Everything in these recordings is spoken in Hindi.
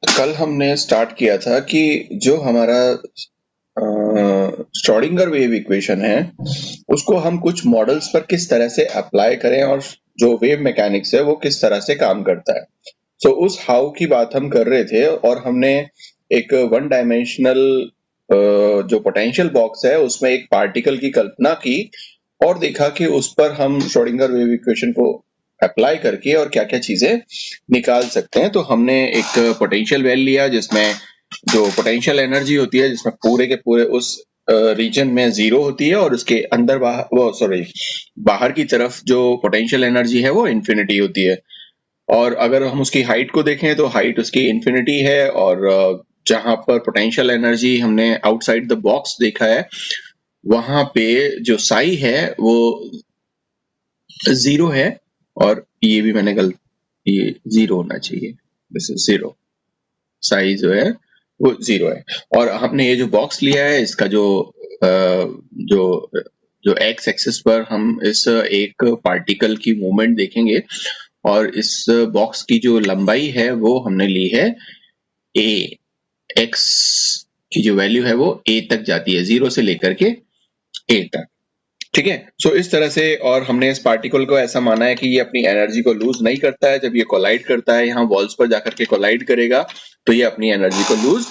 कल हमने स्टार्ट किया था कि जो हमारा श्रोडिंगर वेव इक्वेशन है उसको हम कुछ मॉडल्स पर किस तरह से अप्लाई करें और जो वेव मैकेनिक्स है वो किस तरह से काम करता है। सो उस हाउ की बात हम कर रहे थे और हमने एक वन डायमेंशनल जो पोटेंशियल बॉक्स है उसमें एक पार्टिकल की कल्पना की और देखा कि उस पर हम श्रोडिंगर वेव इक्वेशन को अप्लाई करके और क्या क्या चीजें निकाल सकते हैं। तो हमने एक पोटेंशियल वेल लिया जिसमें जो पोटेंशियल एनर्जी होती है जिसमें पूरे के पूरे उस रीजन में जीरो होती है और उसके अंदर बाहर की तरफ जो पोटेंशियल एनर्जी है वो इन्फिनिटी होती है। और अगर हम उसकी हाइट को देखें तो हाइट उसकी इन्फिनिटी है और जहां पर पोटेंशियल एनर्जी हमने आउटसाइड द बॉक्स देखा है वहां पे जो साई है वो जीरो है। और ये भी मैंने गलत, ये जीरो होना चाहिए, दिस इज जीरो, साई जो है वो जीरो है। और हमने ये जो बॉक्स लिया है इसका जो जो एक्स एक्सिस पर हम इस एक पार्टिकल की मूवमेंट देखेंगे और इस बॉक्स की जो लंबाई है वो हमने ली है ए। एक्स की जो वैल्यू है वो ए तक जाती है, जीरो से लेकर के ए तक। ठीक है, सो इस तरह से। और हमने इस पार्टिकल को ऐसा माना है कि ये अपनी एनर्जी को लूज नहीं करता है। जब ये कोलाइड करता है यहाँ वॉल्स पर जाकर के कोलाइड करेगा तो ये अपनी एनर्जी को लूज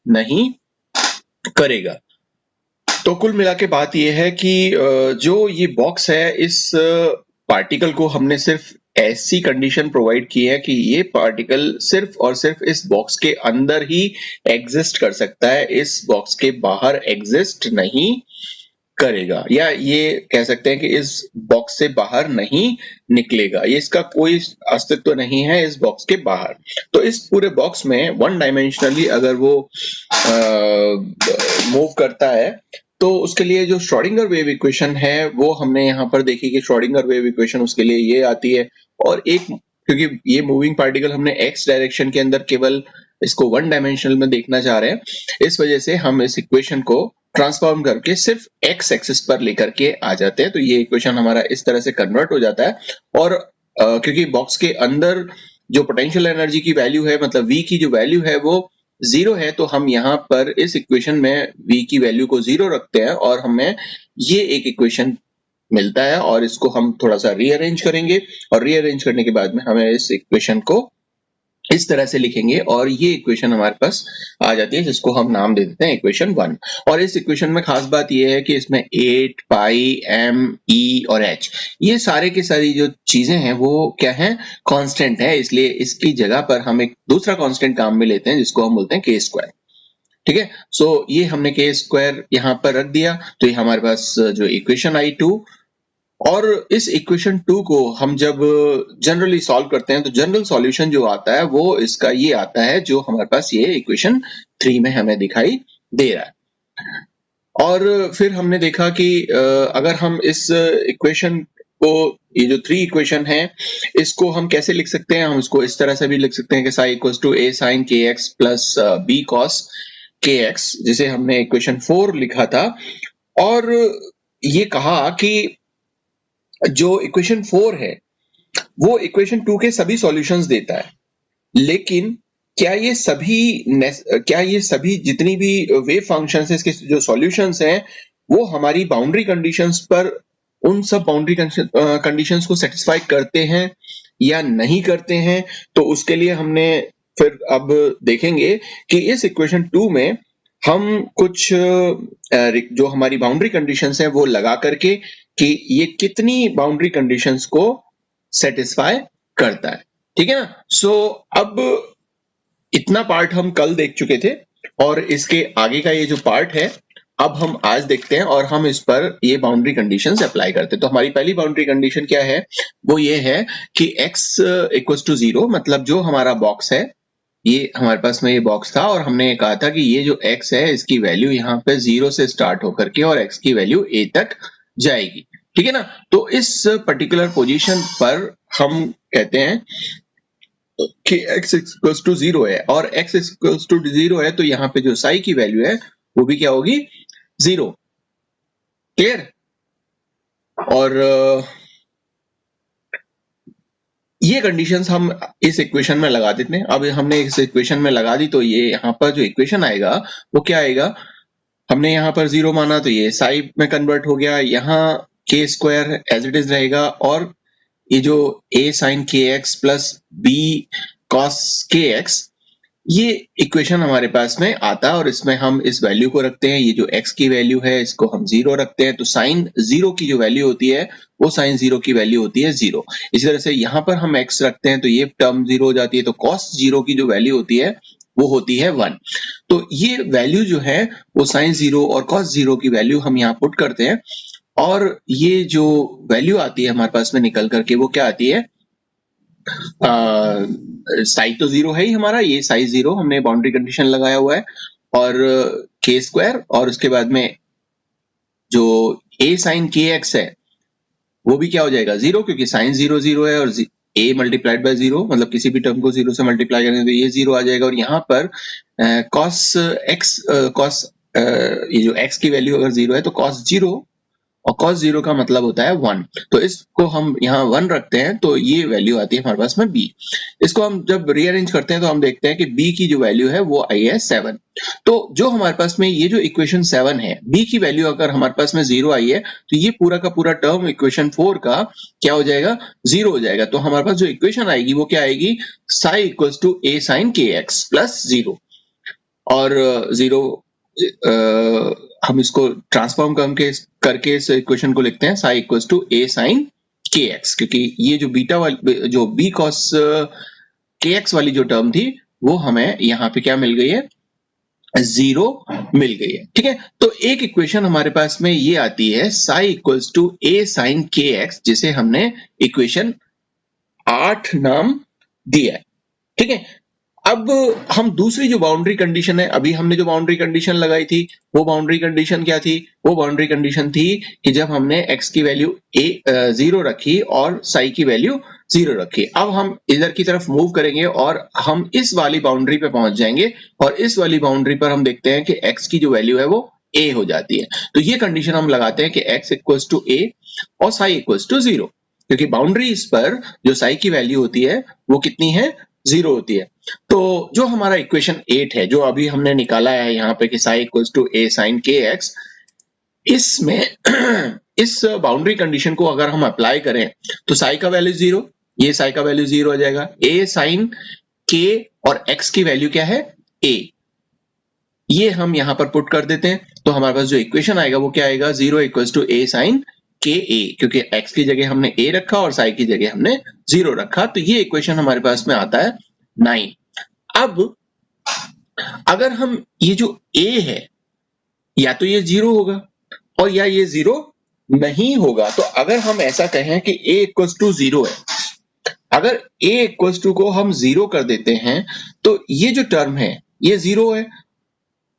नहीं करेगा। तो कुल मिला के बात ये है कि जो ये बॉक्स है इस पार्टिकल को हमने सिर्फ ऐसी कंडीशन प्रोवाइड की है कि ये पार्टिकल सिर्फ और सिर्फ इस बॉक्स के अंदर ही एग्जिस्ट कर सकता है, इस बॉक्स के बाहर एग्जिस्ट नहीं करेगा, या ये कह सकते हैं कि इस बॉक्स से बाहर नहीं निकलेगा, ये इसका कोई अस्तित्व नहीं है इस बॉक्स के बाहर। तो इस पूरे बॉक्स में वन डायमेंशनली अगर वो मूव करता है तो उसके लिए जो श्रोडिंगर वेव इक्वेशन है वो हमने यहाँ पर देखी कि श्रोडिंगर वेव इक्वेशन उसके लिए ये आती है। और एक, क्योंकि ये मूविंग पार्टिकल हमने एक्स डायरेक्शन के अंदर केवल इसको वन डायमेंशनल में देखना चाह रहे हैं, इस वजह से हम इस इक्वेशन को ट्रांसफॉर्म करके सिर्फ एक्स एक्सिस पर लेकर के आ जाते हैं। तो ये इक्वेशन हमारा इस तरह से कन्वर्ट हो जाता है। और क्योंकि बॉक्स के अंदर जो पोटेंशियल एनर्जी की वैल्यू है, मतलब v की जो वैल्यू है वो जीरो है, तो हम यहाँ पर इस इक्वेशन में v की वैल्यू को जीरो रखते हैं और हमें ये एक इक्वेशन मिलता है। और इसको हम थोड़ा सा रीअरेंज करेंगे और रीअरेंज करने के बाद में हमें इस इक्वेशन को इस तरह से लिखेंगे और ये इक्वेशन हमारे पास आ जाती है जिसको हम नाम दे देते हैं इक्वेशन 1। और इस इक्वेशन में खास बात ये है कि इसमें 8 पाई एम ई और एच, ये सारे की सारी जो चीजें हैं वो क्या है, कांस्टेंट है, इसलिए इसकी जगह पर हम एक दूसरा कांस्टेंट काम में लेते हैं जिसको हम बोलते हैं के स्क्वायर। ठीक है, सो ये हमने के स्क्वायर यहाँ पर रख दिया तो ये हमारे पास जो इक्वेशन आई 2। और इस इक्वेशन 2 को हम जब जनरली सॉल्व करते हैं तो जनरल सॉल्यूशन जो आता है वो इसका ये आता है जो हमारे पास ये इक्वेशन 3 में हमें दिखाई दे रहा है। और फिर हमने देखा कि अगर हम इस इक्वेशन को, ये जो 3 इक्वेशन है इसको हम कैसे लिख सकते हैं, हम इसको इस तरह से भी लिख सकते हैं कि psi equals to a sin kx plus b cos kx, जिसे हमने इक्वेशन 4 लिखा था। और ये कहा कि जो इक्वेशन 4 है वो इक्वेशन 2 के सभी सॉल्यूशंस देता है, लेकिन क्या ये सभी जितनी भी वेव फंक्शंस है इसके जो सॉल्यूशंस हैं वो हमारी बाउंड्री कंडीशंस पर उन सब बाउंड्री कंडीशंस को सेटिस्फाई करते हैं या नहीं करते हैं। तो उसके लिए हमने फिर अब देखेंगे कि इस इक्वेशन 2 में हम कुछ जो हमारी बाउंड्री कंडीशंस है वो लगा करके कि ये कितनी बाउंड्री कंडीशंस को सेटिस्फाई करता है। ठीक है ना, सो अब इतना पार्ट हम कल देख चुके थे और इसके आगे का ये जो पार्ट है अब हम आज देखते हैं और हम इस पर ये बाउंड्री कंडीशंस अप्लाई करते हैं। तो हमारी पहली बाउंड्री कंडीशन क्या है, वो ये है कि x इक्वल्स टू 0, मतलब जो हमारा बॉक्स है, ये हमारे पास में ये बॉक्स था और हमने कहा था कि ये जो x है इसकी वैल्यू यहाँ पे 0 से स्टार्ट होकर के और x की वैल्यू a तक जाएगी। ठीक है ना, तो इस पर्टिकुलर पोजीशन पर हम कहते हैं कि x इक्वल्स टू 0 है और x इक्वल्स टू 0 है तो यहाँ पे जो साई की वैल्यू है वो भी क्या होगी, 0। क्लियर। और ये कंडीशंस हम इस इक्वेशन में लगा देते हैं। अब हमने इस इक्वेशन में लगा दी तो ये यहाँ पर जो इक्वेशन आएगा वो क्या आएगा, हमने यहाँ पर 0 माना तो ये साई में कन्वर्ट हो गया, यहाँ के स्क्वायर एज इट इज रहेगा, और ये जो a sin kx plus b cos kx, ये इक्वेशन हमारे पास में आता है और इसमें हम इस वैल्यू को रखते हैं। ये जो x की वैल्यू है इसको हम 0 रखते हैं, तो साइन 0 की जो वैल्यू होती है वो साइन 0 की वैल्यू होती है 0। इसी तरह से यहाँ पर हम x रखते हैं तो ये टर्म 0 हो जाती है, तो cos 0 की जो वैल्यू होती है वो होती है 1। तो ये वैल्यू जो है वो साइन 0 और cos 0 की वैल्यू हम यहाँ पुट करते हैं, और ये जो वैल्यू आती है हमारे पास में निकल करके वो क्या आती है, साई तो 0 है ही हमारा, ये साई 0 हमने बाउंड्री कंडीशन लगाया हुआ है, और के स्क्वायर और उसके बाद में जो a sin kx है वो भी क्या हो जाएगा 0, क्योंकि साइन 0 0 है, और a मल्टीप्लाइड बाय 0 मतलब किसी भी टर्म को 0 से मल्टीप्लाई करेंगे तो ये 0 आ जाएगा, और यहाँ पर cos x cos ये जो x की वैल्यू अगर 0 है तो cos 0 और cos 0 का मतलब होता है 1, तो इसको हम यहाँ 1 रखते हैं तो ये वैल्यू आती है हमारे पास में b। इसको हम जब रीअरेंज करते हैं तो हम देखते हैं कि b की जो वैल्यू है वो आई है 7। तो जो हमारे पास में ये जो इक्वेशन 7 है, b की वैल्यू अगर हमारे पास में 0 आई है तो ये पूरा का पूरा टर्म इक्वेशन 4 का क्या हो जाएगा, 0 हो जाएगा। तो हमारे पास जो इक्वेशन आएगी वो क्या आएगी, psi equals to a sin kx plus 0, और 0 हम इसको ट्रांसफॉर्म करके इस इक्वेशन को लिखते हैं psi equals to a sin kx, क्योंकि ये जो बीटा वाली जो b cos kx वाली जो टर्म थी वो हमें यहाँ पे क्या मिल गई है, 0 मिल गई है। ठीक है, तो एक इक्वेशन हमारे पास में ये आती है psi equals to a sin kx, जिसे हमने इक्वेशन 8 नाम दिया है। ठीक है, अब हम दूसरी जो बाउंड्री कंडीशन है, अभी हमने जो बाउंड्री कंडीशन लगाई थी वो बाउंड्री कंडीशन क्या थी, वो बाउंड्री कंडीशन थी कि जब हमने x की वैल्यू 0 रखी और साई की वैल्यू 0 रखी। अब हम इधर की तरफ मूव करेंगे और हम इस वाली बाउंड्री पे पहुंच जाएंगे, और इस वाली बाउंड्री पर हम देखते हैं कि x की जो वैल्यू है वो a हो जाती है। तो ये कंडीशन हम लगाते हैं कि x इक्वल्स टू a और साई इक्वल्स टू 0, क्योंकि बाउंड्रीज पर जो साई की वैल्यू होती है वो कितनी है, 0 होती है। तो जो हमारा इक्वेशन 8 है जो अभी हमने निकाला है यहाँ पे कि psi equals to a sin kx, इसमें इस बाउंड्री कंडीशन को अगर हम अप्लाई करें तो साई का वैल्यू 0, ये साई का वैल्यू 0 हो जाएगा, a sin k और x की वैल्यू क्या है, a, ये हम यहाँ पर पुट कर देते हैं तो हमारे पास जो इक्वेशन आएगा वो क्या आएगा, 0 इक्वल्स टू a sin के a, क्योंकि x की जगह हमने a रखा और साई की जगह हमने 0 रखा, तो ये इक्वेशन हमारे पास में आता है 9। अब अगर हम ये जो a है या तो ये 0 होगा और या ये 0 नहीं होगा, तो अगर हम ऐसा कहें कि a इक्वल्स टू 0 है, अगर a इक्वल्स टू को हम 0 कर देते हैं तो ये जो टर्म है ये 0 है,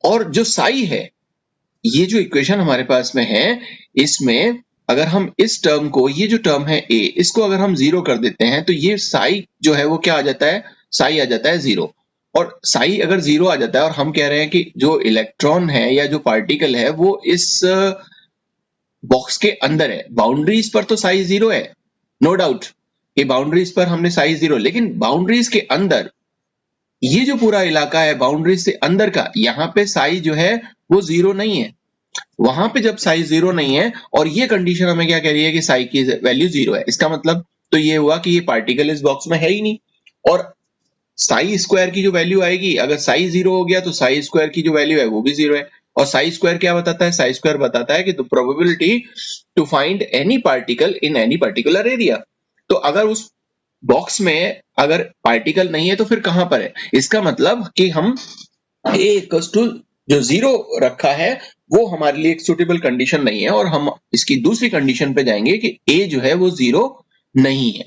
और जो साई है, ये जो इक्वेशन हमारे पास में है इसमें अगर हम इस टर्म को, ये जो टर्म है a, इसको अगर हम 0 कर देते हैं तो ये साई जो है वो क्या आ जाता है, साई आ जाता है 0, और साई अगर 0 आ जाता है और हम कह रहे हैं कि जो इलेक्ट्रॉन है या जो पार्टिकल है वो इस बॉक्स के अंदर है, बाउंड्रीज पर तो साई 0 है, नो डाउट कि बाउंड्रीज पर हमने साई 0, लेकिन बाउंड्रीज के अंदर ये जो पूरा इलाका है बाउंड्रीज से अंदर का, यहाँ पे साई जो है वो 0 नहीं है, वहां पे जब साई 0 नहीं है और ये कंडीशन हमें क्या कह रही है कि साई की वैल्यू 0 है, इसका मतलब तो ये हुआ कि ये पार्टिकल इस बॉक्स में है ही नहीं, और साई स्क्वायर की जो वैल्यू आएगी, अगर साई 0 हो गया तो साई स्क्वायर की जो वैल्यू है वो भी 0 है, और साई स्क्वायर क्या बताता है, साई स्क्वायर बताता है कि the probability to find any particle in any particular area. तो अगर उस बॉक्स में अगर पार्टिकल नहीं है तो फिर कहां पर है, इसका मतलब कि हम a इक्वल्स टू जो 0 रखा है वो हमारे लिए एक सुटेबल कंडीशन नहीं है, और हम इसकी दूसरी कंडीशन पे जाएंगे कि a जो है वो 0 नहीं है।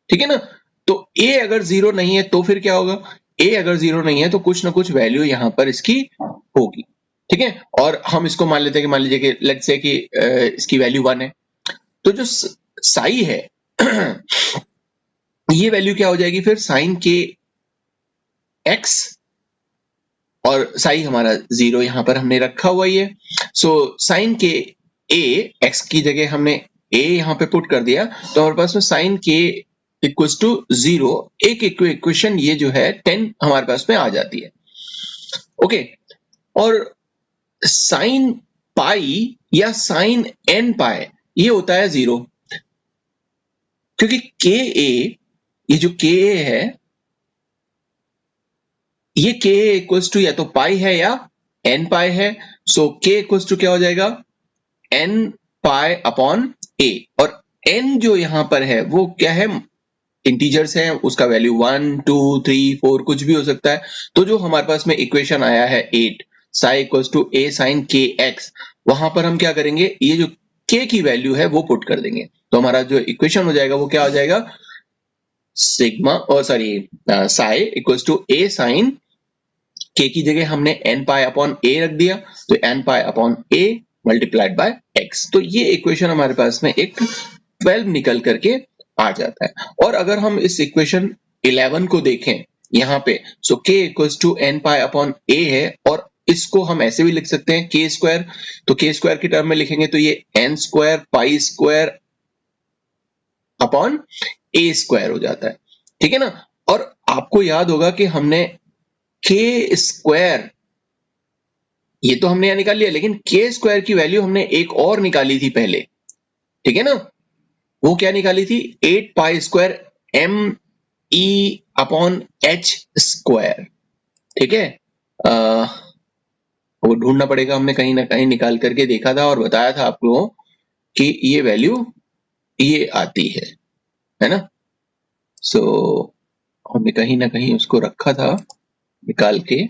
ठीक है ना, तो a अगर 0 नहीं है तो फिर क्या होगा, a अगर 0 नहीं है तो कुछ ना कुछ वैल्यू यहां पर इसकी होगी। ठीक है, और हम इसको मान लेते हैं कि मान लीजिए कि लेट्स से कि इसकी वैल्यू 1 है, तो जो साई है ये वैल्यू क्या हो जाएगी फिर, साइन के x, और साई हमारा 0 यहां पर हमने रखा हुआ ही है, सो साइन के a, x की जगह हमने a यहां पे पुट कर दिया, तो हमारे पास में साइन के इक्वल्स टू 0, एक इक्वेशन ये जो है 10 हमारे पास में आ जाती है। ओके, और साइन पाई या साइन एन पाई ये होता है 0, क्योंकि के ए, ये जो के ए है, ये के इक्वल्स टू या तो पाई है या एन पाई है। सो के इक्वल्स टू क्या हो जाएगा, एन पाई अपॉन ए, और एन जो यहां पर है वो क्या है, इंटीजर्स है, उसका वैल्यू 1 2 3 4 कुछ भी हो सकता है। तो जो हमारे पास में इक्वेशन आया है 8 psi equals to A sine K X, वहां पर हम क्या करेंगे, ये जो के की वैल्यू है वो पुट कर देंगे, तो हमारा जो इक्वेशन हो जाएगा वो क्या हो जाएगा, सिग्मा और sorry psi equals to A sine K की जगह हमने एन पाई अपॉन ए रख दिया, तो N pi upon A multiplied by X. तो ये इक्वेशन हमारे पास में एक 12 निकल करके आ जाता है। और अगर हम इस इक्वेशन 11 को देखें यहाँ पे, so k equals to N pi upon A है, और इसको हम ऐसे भी लिख सकते हैं के स्क्वायर, तो के स्क्वायर की टर्म में लिखेंगे तो ये N square pi square upon A square हो जाता है, ठीक है ना। और आपको याद होगा कि हमने के स्क्वायर, ये तो हमने यहां निकाल लिया, लेकिन के स्क्वायर की वैल्यू हमने एक और निकाली थी पहले, ठीक है ना। वो क्या निकाली थी, 8 pi square M E upon H square, ठीक है। वो ढूंढना पड़ेगा, हमने कहीं ना कहीं निकाल करके देखा था और बताया था आप लोगों कि ये वैल्यू ये आती है ना। सो हमने कहीं ना कहीं उसको रखा था निकाल के,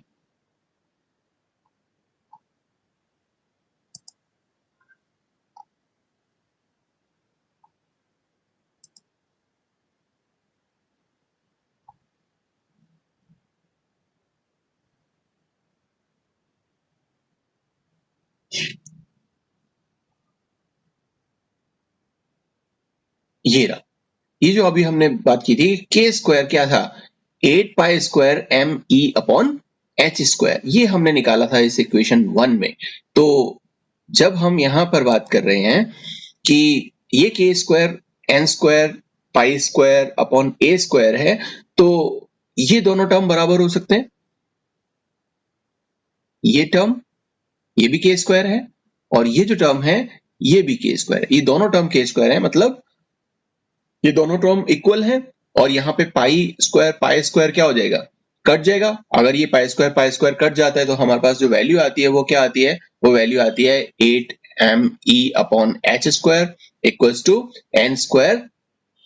ये रहा। ये जो अभी हमने बात की थी, के स्क्वायर क्या था, 8 pi square M E upon H square, ये हमने निकाला था इस इक्वेशन 1 में। तो जब हम यहां पर बात कर रहे हैं कि ये K square N square pi square upon A square है, तो ये दोनों टर्म बराबर हो सकते हैं, ये टर्म, ये भी के स्क्वायर है, और ये जो टर्म है ये भी के स्क्वायर है, ये दोनों टर्म के स्क्वायर है, मतलब ये दोनों टर्म इक्वल है। और यहाँ पे पाई स्क्वायर क्या हो जाएगा, कट जाएगा। अगर ये पाई स्क्वायर कट जाता है तो हमारे पास जो वैल्यू आती है वो क्या आती है, वो वैल्यू आती है 8 M E upon H square equals to N square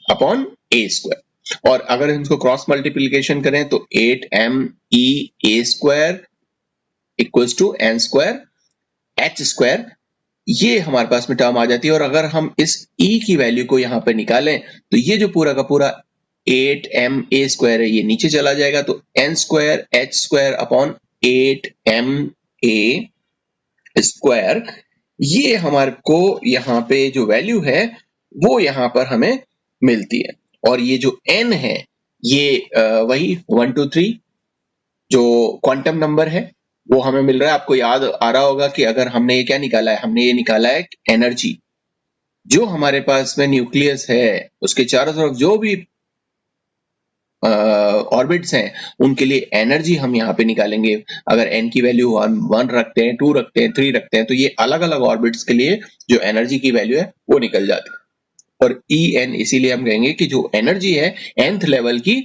upon A square. और अगर हम इसको क्रॉस मल्टीप्लीकेशन करें तो 8 M E A square equals to N square H square, ये हमारे पास में टर्म आ जाती है। और अगर हम इस e की वैल्यू को यहां पर निकालें तो ये जो पूरा का पूरा 8 एम ए स्क्वायर है ये नीचे चला जाएगा, तो N square H square upon 8 M A square, ये हमारे को यहाँ पे जो वैल्यू है वो यहां पर हमें मिलती है। और ये जो n है ये वही 1 2 3 जो क्वांटम नंबर है वो हमें मिल रहा है। आपको याद आ रहा होगा कि अगर हमने ये क्या निकाला है, हमने ये निकाला है एनर्जी, जो हमारे पास में न्यूक्लियस है उसके चारों तरफ जो भी ऑर्बिट्स हैं उनके लिए एनर्जी हम यहाँ पे निकालेंगे। अगर n की वैल्यू 1 रखते हैं, 2 रखते हैं, 3 रखते हैं, तो ये अलग अलग ऑर्बिट्स के लिए जो एनर्जी की वैल्यू है वो निकल जाती है। और En इसीलिए हम कहेंगे कि जो एनर्जी है nth लेवल की,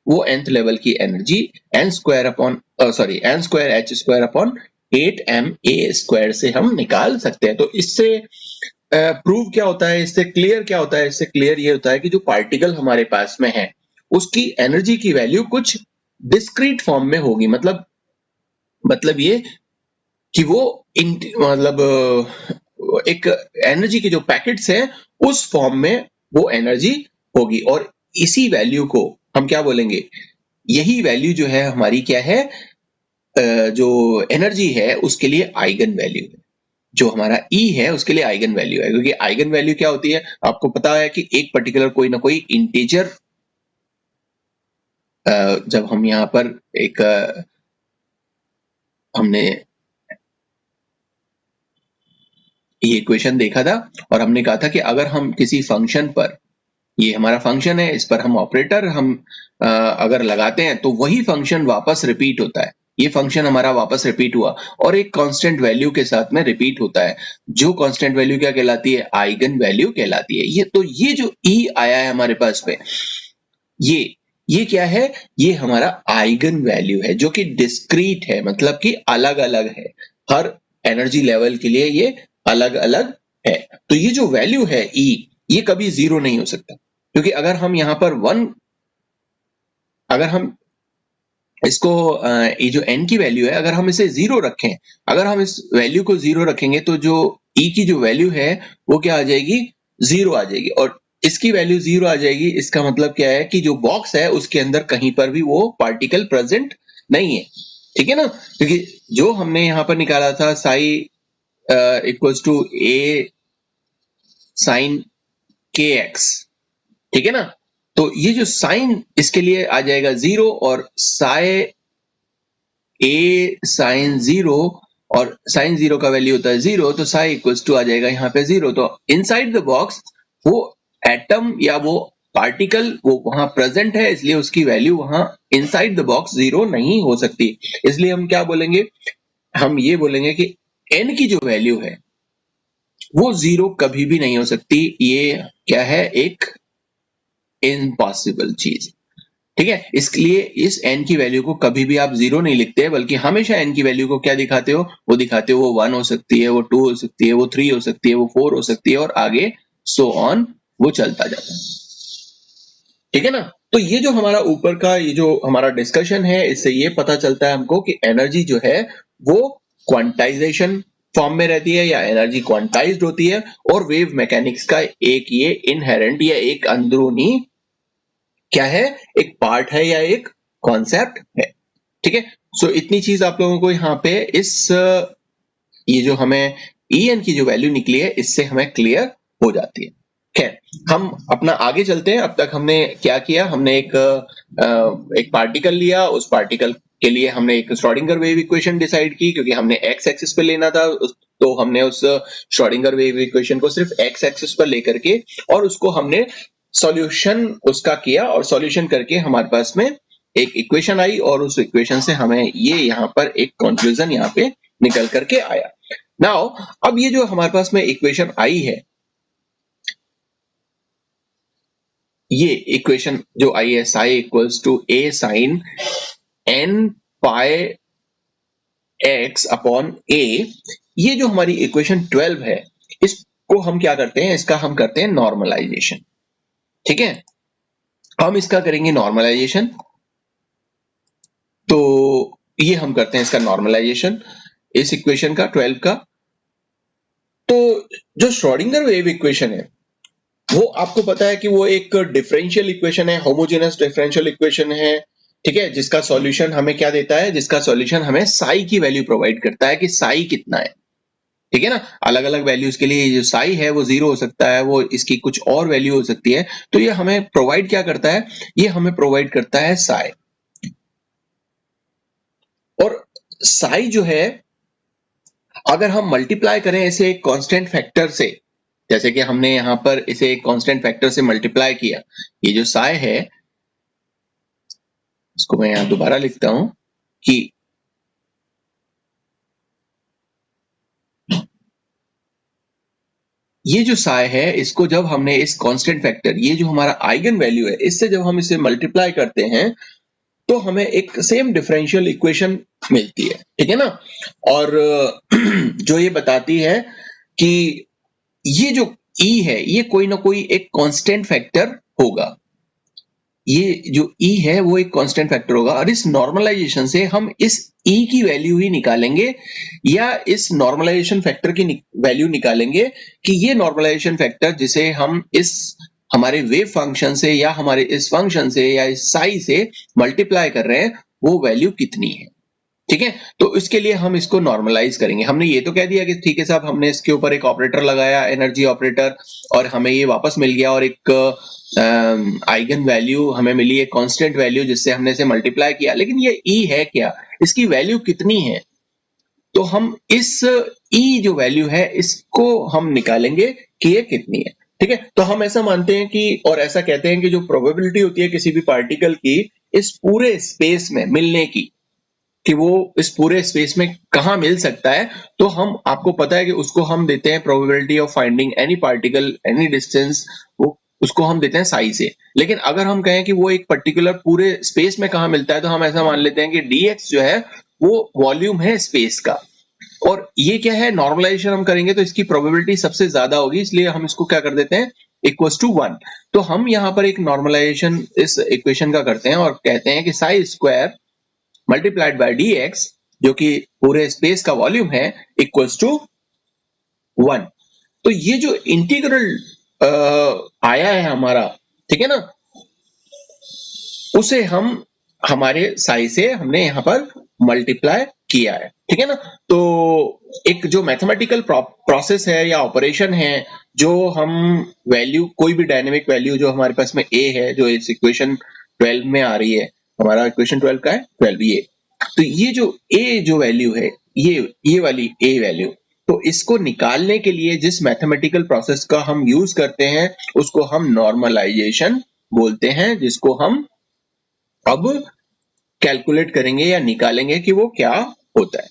वो nth लेवल की energy N square H square upon 8 M A square से हम निकाल सकते हैं। तो इससे प्रूव क्या होता है, इससे क्लियर क्या होता है, इससे क्लियर ये होता है कि जो पार्टिकल हमारे पास में है उसकी एनर्जी की वैल्यू कुछ डिस्क्रीट फॉर्म में होगी। मतलब ये कि वो मतलब एक एनर्जी के जो पैकेट्स हैं उस फॉर्म में वो एनर्जी होगी। और इसी वैल्यू को हम क्या बोलेंगे, यही वैल्यू जो है हमारी क्या है, जो एनर्जी है उसके लिए आइगन वैल्यू है। जो हमारा E है उसके लिए आइगन वैल्यू है, क्योंकि आइगन वैल्यू क्या होती है, आपको पता है कि एक पर्टिकुलर कोई ना कोई इंटीजर, जब हम यहाँ पर एक हमने ये इक्वेशन देखा था और हमने कहा था कि अगर हम किसी फंक्शन पर ये हमारा फंक्शन है, इस पर हम ऑपरेटर अगर लगाते हैं तो वही फंक्शन वापस रिपीट होता है। ये फंक्शन हमारा वापस रिपीट हुआ और एक कांस्टेंट वैल्यू के साथ में रिपीट होता है। जो कांस्टेंट वैल्यू क्या कहलाती है? आइगन वैल्यू कहलाती है। ये जो ई आया है हमारे पास में, ये क्या है? ये हमारा आइगन वैल्यू है जो कि डिस्क्रीट है, मतलब कि अलग अलग है। हर एनर्जी लेवल के लिए ये अलग अलग है। तो ये जो वैल्यू है ई, ये कभी जीरो नहीं हो सकता, क्योंकि अगर हम यहाँ पर अगर हम इसको ये जो n की वैल्यू है, अगर हम इसे जीरो रखें, अगर हम इस वैल्यू को जीरो रखेंगे तो जो e की जो वैल्यू है वो क्या आ जाएगी? जीरो आ जाएगी। और इसकी वैल्यू जीरो आ जाएगी, इसका मतलब क्या है कि जो बॉक्स है उसके अंदर कहीं पर भी वो पार्टिकल प्रेजेंट नहीं है। ठीक है ना? क्योंकि जो हमने यहाँ पर निकाला था psi equals to A sine K X, ठीक है ना? तो ये जो साइन इसके लिए आ जाएगा जीरो, और साई ए साइन जीरो, और साइन जीरो का वैल्यू होता है जीरो, तो साई इक्वल्स टू आ जाएगा यहाँ पे जीरो। तो इनसाइड द बॉक्स वो एटम या वो पार्टिकल वो वहां प्रेजेंट है, इसलिए उसकी वैल्यू वहां इनसाइड द बॉक्स जीरो नहीं हो सकती। इसलिए हम क्या बोलेंगे? हम ये बोलेंगे कि n की जो वैल्यू है वो जीरो कभी भी नहीं हो सकती। ये क्या है? एक इम्पॉसिबल चीज। ठीक है? इसलिए इस n की वैल्यू को कभी भी आप जीरो नहीं लिखते, बल्कि हमेशा n की वैल्यू को क्या दिखाते हो? वो दिखाते हो वो 1 हो सकती है, वो 2 हो सकती है, वो 3 हो सकती है, वो 4 हो सकती है, और आगे सो ऑन वो चलता जाता है। ठीक है ना? तो ये जो हमारा ऊपर का ये जो हमारा डिस्कशन है, इससे ये पता चलता है हमको कि एनर्जी जो है वो क्वांटाइजेशन फॉर्म में रहती है या एनर्जी क्वांटाइज्ड होती है, और वेव मैकेनिक्स का एक ये इनहेरेंट या एक अंदरूनी क्या है? एक पार्ट है या एक कॉन्सेप्ट है। ठीक है? सो इतनी चीज आप लोगों को यहाँ पे ये जो हमें En की जो वैल्यू निकली है इससे हमें क्लियर हो जाती है। खैर, हम अपना आगे चलते हैं। अब तक हमने क्या किया? हमने एक पार्टिकल लिया, उस पार्टिकल के लिए हमने एक श्रोडिंगर वेव इक्वेशन डिसाइड की, क्योंकि हमने एक्स एक्सिस पे लेना था। तो हमने उस श्रोडिंगर वेव इक्वेशन को सिर्फ एक्स एक्सिस पर लेकर के और उसको हमने सॉल्यूशन उसका किया, और सॉल्यूशन करके हमारे पास में एक इक्वेशन आई, और उस इक्वेशन से हमें ये यहाँ पर एक कंक्लूजन यहाँ पे निकल करके आया। नाउ अब ये जो हमारे पास में इक्वेशन आई है, ये इक्वेशन जो आई है psi equals to A sine N pi X upon A, ये जो हमारी इक्वेशन 12 है, इसको हम क्या करते हैं? इसका हम करते हैं नॉर्मलाइजेशन। ठीक है? हम इसका करेंगे नॉर्मलाइजेशन। तो ये हम करते हैं इसका नॉर्मलाइजेशन, इस इक्वेशन का 12 का। तो जो श्रोडिंगर वेव इक्वेशन है वो आपको पता है कि वो एक डिफरेंशियल इक्वेशन है, होमोजेनस डिफरेंशियल इक्वेशन है। ठीक है? जिसका सॉल्यूशन हमें क्या देता है? जिसका सॉल्यूशन हमें साई की वैल्यू प्रोवाइड करता है कि साई कितना है। ठीक है ना? अलग अलग वैल्यूज के लिए जो साई है वो जीरो हो सकता है, वो इसकी कुछ और वैल्यू हो सकती है। तो ये हमें प्रोवाइड क्या करता है? ये हमें प्रोवाइड करता है साई। और साई जो है, अगर हम मल्टीप्लाई करें इसे एक कांस्टेंट फैक्टर से, जैसे कि हमने यहां पर इसे एक कांस्टेंट फैक्टर से मल्टीप्लाई किया, ये जो साई है इसको मैं यहां दोबारा लिखता हूं कि ये जो साई है इसको जब हमने इस कांस्टेंट फैक्टर, ये जो हमारा आइगन वैल्यू है, इससे जब हम इसे मल्टीप्लाई करते हैं तो हमें एक सेम डिफरेंशियल इक्वेशन मिलती है। ठीक है ना? और जो ये बताती है कि ये जो E है ये कोई ना कोई एक कांस्टेंट फैक्टर होगा। ये जो E है वो एक कांस्टेंट फैक्टर होगा, और इस नॉर्मलाइजेशन से हम इस E की वैल्यू ही निकालेंगे, या इस नॉर्मलाइजेशन फैक्टर की वैल्यू निकालेंगे कि ये नॉर्मलाइजेशन फैक्टर जिसे हम इस हमारे वेव फंक्शन से या हमारे इस फंक्शन से या इस साई से मल्टीप्लाई कर रहे हैं वो वैल्यू कितनी है। ठीक है? तो इसके लिए हम इसको नॉर्मलाइज करेंगे। हमने ये तो कह दिया कि ठीक है साहब, हमने इसके ऊपर एक ऑपरेटर लगाया, एनर्जी ऑपरेटर, और हमें ये वापस मिल गया, और एक आइगन वैल्यू हमें मिली, एक कांस्टेंट वैल्यू जिससे हमने इसे मल्टीप्लाई किया। लेकिन ये ई है क्या? इसकी वैल्यू कितनी है? तो हम इस ई जो वैल्यू है इसको हम निकालेंगे कि ये कितनी है। ठीक है, तो हम ऐसा मानते हैं कि और ऐसा कहते हैं कि जो प्रोबेबिलिटी होती है किसी भी पार्टिकल की इस पूरे स्पेस में मिलने की, कि वो इस पूरे स्पेस में कहाँ मिल सकता है, तो हम आपको पता है कि उसको हम देते हैं probability of finding any particle any distance, वो उसको हम देते हैं साई से। लेकिन अगर हम कहें कि वो एक पर्टिकुलर पूरे स्पेस में कहाँ मिलता है, तो हम ऐसा मान लेते हैं कि dx जो है वो वॉल्यूम है स्पेस का, और ये क्या है, नॉर्मलाइजेशन हम करेंगे तो इसकी प्रोबेबिलिटी सबसे ज्यादा होगी, इसलिए हम इसको क्या कर देते हैं इक्वल्स टू 1। तो हम यहाँ पर एक नॉर्मलाइजेशन इस इक्वेशन का करते हैं और कहते हैं कि Sai square multiplied by dx जो कि पूरे स्पेस का वॉल्यूम है इक्वल्स टू 1। तो ये जो इंटीग्रल आया है हमारा, ठीक है ना, उसे हम हमारे साई से हमने यहाँ पर मल्टीप्लाई किया है, ठीक है ना। तो एक जो मैथमेटिकल प्रोसेस है या ऑपरेशन है, जो हम वैल्यू कोई भी डायनेमिक वैल्यू जो हमारे पास में a है, जो इस इक्वेशन 12 में आ रही है, हमारा इक्वेशन 12 का है 12 ये, तो ये जो a जो वैल्यू है, ये वाली a वैल्यू, तो इसको निकालने के लिए जिस मैथमेटिकल प्रोसेस का हम यूज करते हैं उसको हम नॉर्मलाइजेशन बोलते हैं, जिसको हम अब कैलकुलेट करेंगे या निकालेंगे कि वो क्या होता है,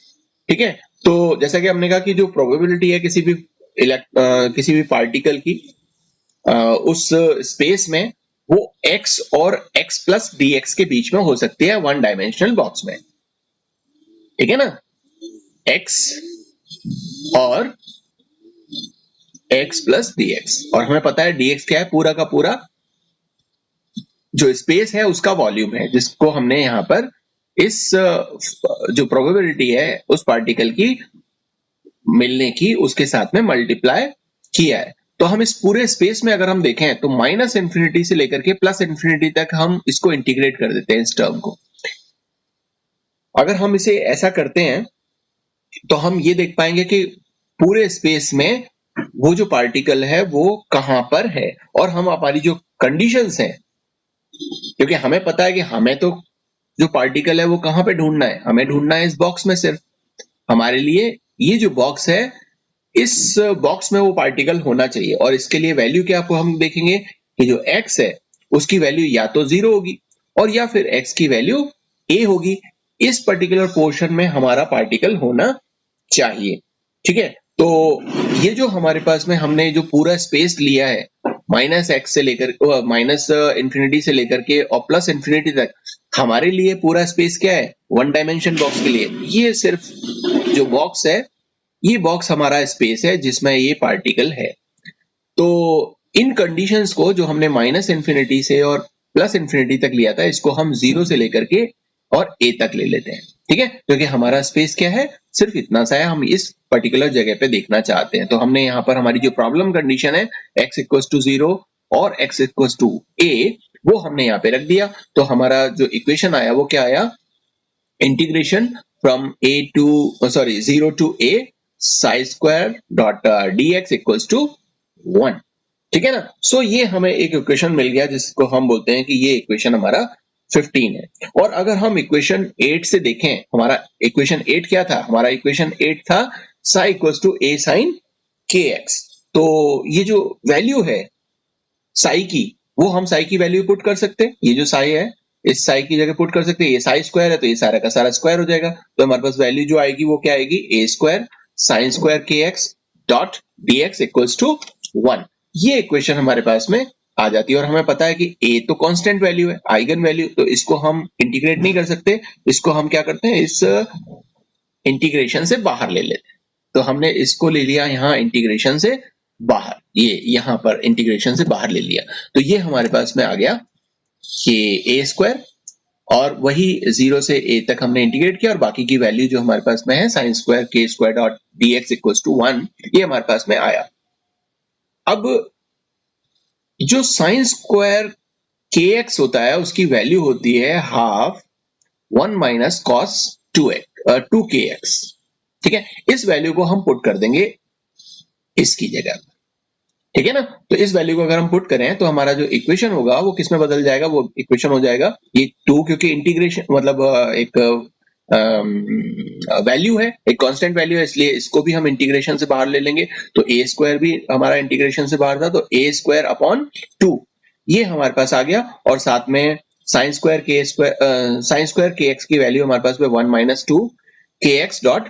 ठीक है। तो जैसा कि हमने कहा कि जो प्रोबेबिलिटी है किसी भी पार्टिकल की उस स्पेस में, वो x और x प्लस dx के बीच में हो सकती है वन डायमेंशनल बॉक्स में, ठीक है ना। x और x प्लस dx, और हमें पता है dx क्या है, पूरा का पूरा जो स्पेस है उसका वॉल्यूम है, जिसको हमने यहाँ पर इस जो प्रोबेबिलिटी है उस पार्टिकल की मिलने की उसके साथ में मल्टीप्लाई किया है। तो हम इस पूरे स्पेस में अगर हम देखें तो माइनस इंफिनिटी से लेकर के प्लस इंफिनिटी तक हम इसको इंटीग्रेट कर देते हैं इस टर्म को। अगर हम इसे ऐसा करते हैं तो हम ये देख पाएंगे कि पूरे स्पेस में वो जो पार्टिकल है वो कहां पर है, और हम हमारी जो कंडीशंस हैं, क्योंकि हमें पता है कि हमें तो जो पार्टिकल है वो कहां पे ढूंढना है, हमें ढूंढना है इस बॉक्स में। सिर्फ हमारे लिए ये जो बॉक्स है, इस बॉक्स में वो पार्टिकल होना चाहिए, और इसके लिए वैल्यू क्या आपको हम देखेंगे कि जो x है उसकी वैल्यू या तो 0 होगी और या फिर x की वैल्यू a होगी। इस पर्टिकुलर पोर्शन में हमारा पार्टिकल होना चाहिए, ठीक है। तो ये जो हमारे पास में हमने जो पूरा स्पेस लिया है माइनस एक्स से लेकर माइनस इंफिनिटी से लेकर के और प्लस इंफिनिटी तक, हमारे लिए पूरा स्पेस क्या है, वन डायमेंशन बॉक्स के लिए ये सिर्फ जो बॉक्स है, ये बॉक्स हमारा स्पेस है जिसमें ये पार्टिकल है। तो इन कंडीशंस को जो हमने माइनस इंफिनिटी से और प्लस इंफिनिटी तक लिया था, इसको हम 0 से लेकर के और a तक ले लेते हैं, ठीक है, क्योंकि हमारा स्पेस क्या है, सिर्फ इतना सा है, हम इस पर्टिकुलर जगह पे देखना चाहते हैं। तो हमने यहाँ पर हमारी जो प्रॉब्लम कंडीशन है x इक्वल्स टू 0 और x इक्वल्स टू a, वो हमने यहाँ पे रख दिया। तो हमारा जो इक्वेशन आया वो क्या आया, integration from a to 0 to a psi square dot dx equals to 1, ठीक है ना। सो ये हमें एक इक्वेशन मिल गया जिसको हम बोलते हैं कि ये इक्वेशन हमारा 15 है। और अगर हम इक्वेशन 8 से देखें, हमारा इक्वेशन 8 क्या था, हमारा इक्वेशन 8 था psi equals to a sin kx। तो ये जो वैल्यू है साई की, वो हम साई की वैल्यू पुट कर सकते हैं, ये जो साई है इस साई की जगह पुट कर सकते हैं, ये साई स्क्वायर है तो ये सारा का सारा स्क्वायर हो जाएगा। तो हमारे पास वैल्यू जो आएगी वो क्या आएगी, a square sine square kx dot dx equals to 1। ये इक्वेशन हमारे पास में आ जाती है, और हमें पता है कि a तो कांस्टेंट वैल्यू है, आइगन वैल्यू, तो इसको हम इंटीग्रेट नहीं कर सकते, इसको हम क्या करते हैं, इस इंटीग्रेशन से बाहर ले लेते हैं। तो हमने इसको ले लिया यहाँ इंटीग्रेशन से बाहर, ये यहाँ पर इंटीग्रेशन से बाहर ले लिया, तो ये हमारे पास में आ गया कि a स्क्वायर, और वही 0 से a तक हमने इंटीग्रेट किया, और बाकी की वैल्यू जो हमारे पास में है sine square k square dot dx equals to 1, ये हमारे पास में आया। अब जो साइन स्क्वायर kx होता है उसकी वैल्यू होती है हाफ 1 माइनस कॉस 2kx, ठीक है। इस वैल्यू को हम पुट कर देंगे इसकी जगह, ठीक है ना। तो इस वैल्यू को अगर हम पुट करें तो हमारा जो इक्वेशन होगा वो किस में बदल जाएगा, वो इक्वेशन हो जाएगा ये 2, क्योंकि इंटीग्रेशन मतलब एक वैल्यू है, एक कांस्टेंट वैल्यू है, इसलिए इसको भी हम इंटीग्रेशन से बाहर ले लेंगे। तो ए स्क्वायर भी हमारा इंटीग्रेशन से बाहर था, तो ए स्क्वायर अपॉन 2 ये हमारे पास आ गया। और साथ में साइन स्क्वायर के एक्स की वैल्यू हमारे पास में 1 माइनस 2 के एक्स डॉट,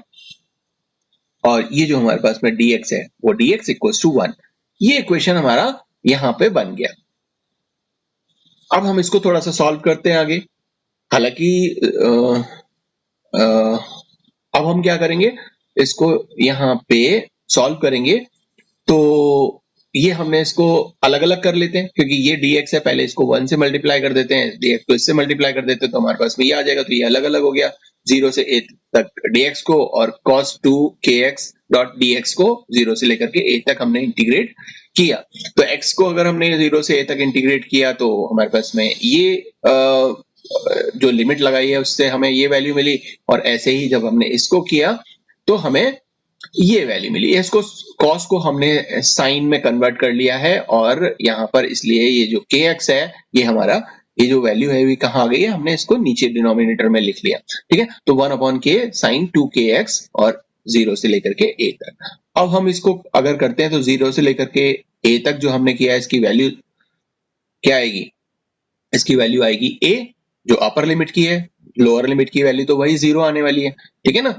और ये जो हमारे पास में dx है वो dx इक्वल्स टू 1। ये इक्वेशन हमारा यहाँ पे बन गया। अब हम इसको थोड़ा सा सॉल्व करते हैं आगे। हालांकि अब हम क्या करेंगे, इसको यहाँ पे सॉल्व करेंगे तो ये हमने इसको अलग अलग कर लेते हैं, क्योंकि ये dx है, पहले इसको 1 से मल्टीप्लाई कर देते हैं, dx को इससे मल्टीप्लाई कर देते हैं, तो हमारे पास में ये आ जाएगा। तो ये अलग अलग हो गया 0 से a तक dx को, और cos 2 kx डॉट dx को 0 से लेकर के a तक हमने इंटीग्रेट किया। तो x को अगर हमने 0 से a तक इंटीग्रेट किया तो हमारे पास में ये जो लिमिट लगाई है उससे हमें ये वैल्यू मिली, और ऐसे ही जब हमने इसको किया तो हमें ये वैल्यू मिली। इसको कॉस को हमने साइन में कन्वर्ट कर लिया है, और यहाँ पर इसलिए ये जो kx है ये हमारा ये जो वैल्यू है ये कहाँ आ गई है, हमने इसको नीचे डिनोमिनेटर में लिख लिया। ठीक है, तो 1 अपॉन के साइन 2 kx और 0 से लेकर के a तक। अब हम इसको अगर करते हैं तो 0 से लेकर के a तक जो हमने किया है इसकी वैल्यू क्या आएगी, इसकी वैल्यू आएगी a, जो अपर लिमिट की है, लोअर लिमिट की वैल्यू तो वही 0 आने वाली है। ठीक है ना,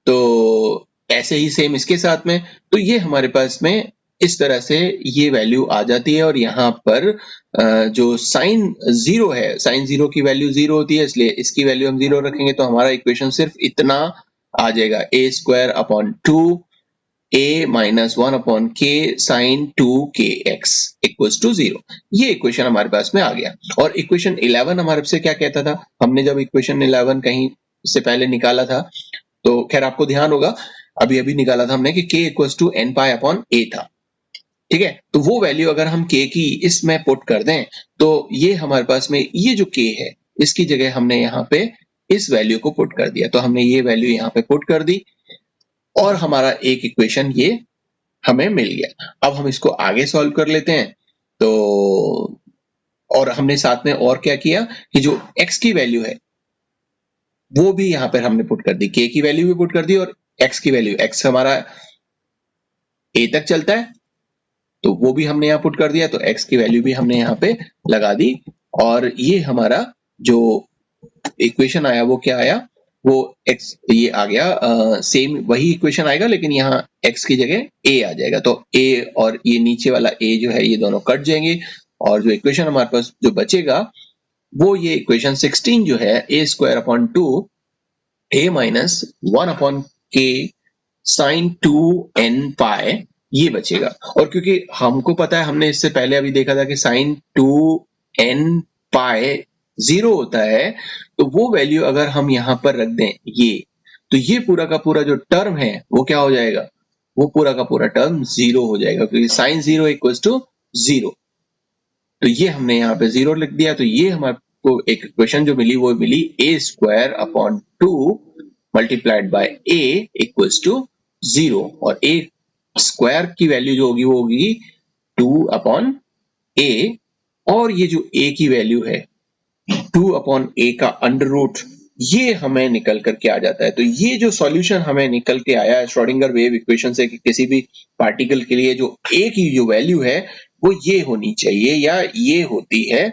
तो ऐसे ही सेम इसके साथ में, तो ये हमारे पास में इस तरह से ये वैल्यू आ जाती है। और यहाँ पर जो साइन 0 है, साइन 0 की वैल्यू 0 होती है, इसलिए इसकी वैल्यू हम 0 रखेंगे, तो हमारा इक्वेशन सिर्फ इतना आ जाएगा, a square upon 2 a minus 1 upon के साइन 2 के एक्स इक्वल्स टू 0। ये इक्वेशन हमारे पास में आ गया। और इक्वेशन 11 हमारे से क्या कहता था, हमने जब इक्वेशन 11 कहीं से पहले निकाला था, तो खैर आपको ध्यान होगा अभी अभी निकाला था हमने कि k equals to N pi upon a था। ठीक है, तो वो वैल्यू अगर हम k की इसमें पुट कर दें तो ये हमारे पास में ये जो k है इसकी जगह हमने यहाँ पे इस वैल्यू को पुट कर दिया। तो हमने ये वैल्यू यहाँ पे पुट कर दी और हमारा एक इक्वेशन ये हमें मिल गया। अब हम इसको आगे सॉल्व कर लेते हैं। तो और हमने साथ में और क्या किया कि जो x की वैल्यू है वो भी यहाँ पर हमने पुट कर दी, k की वैल्यू भी पुट कर दी, और x की वैल्यू, x हमारा a तक चलता है तो वो भी हमने यहाँ पुट कर दिया, तो x की वैल्यू भी हमने यहाँ पे लगा दी। और ये हमारा जो इक्वेशन आया वो क्या आया, वो x ये आ गया, सेम वही इक्वेशन आएगा लेकिन यहाँ x की जगह a आ जाएगा। तो a और ये नीचे वाला a जो है ये दोनों कट जाएंगे, और जो इक्वेशन हमारे पास जो बचेगा वो ये इक्वेशन 16 जो है a square upon 2 a minus 1 upon के साइन 2 n पाई ये बचेगा। और क्योंकि हमको पता है, हमने इससे पहले अभी देखा था कि साइन 2 n पाई 0 होता है, तो वो वैल्यू अगर हम यहाँ पर रख दें ये, तो ये पूरा का पूरा जो टर्म है वो क्या हो जाएगा, वो पूरा का पूरा टर्म 0 हो जाएगा, क्योंकि साइन 0 इक्वल्स टू 0। तो ये हमने यहाँ पे 0 लिख दिया। तो ये हमारे को एक इक्वेशन जो मिली वो मिली a square upon 2 multiplied by a equals to 0, और a स्क्वायर की वैल्यू जो होगी वो होगी 2 अपॉन a, और ये जो a की वैल्यू है 2 अपॉन a का अंडर रूट ये हमें निकल करके आ जाता है। तो ये जो सॉल्यूशन हमें निकल के आया है श्रोडिंगर वेव इक्वेशन से कि किसी भी पार्टिकल के लिए जो a की जो वैल्यू है वो ये होनी चाहिए, या ये होती है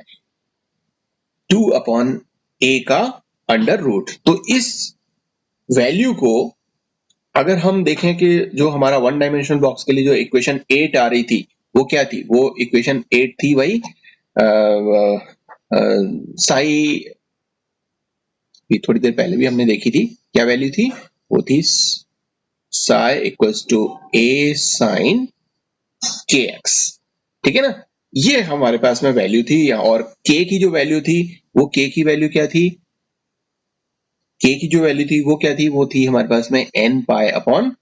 2 अपॉन a का अंडर रूट। तो इस वैल्यू को अगर हम देखें कि जो हमारा वन डायमेंशनल बॉक्स के लिए जो इक्वेशन 8 आ रही थी वो क्या थी, वो इक्वेशन 8 थी वही साई, थोड़ी देर पहले भी हमने देखी थी, क्या वैल्यू थी, वो थी psi equals to a sine kx। ठीक है ना, ये हमारे पास में वैल्यू थी। और k की जो वैल्यू थी वो k की वैल्यू क्या थी, k की जो वैल्यू थी वो क्या थी, वो थी हमारे पास में n पाई अपॉन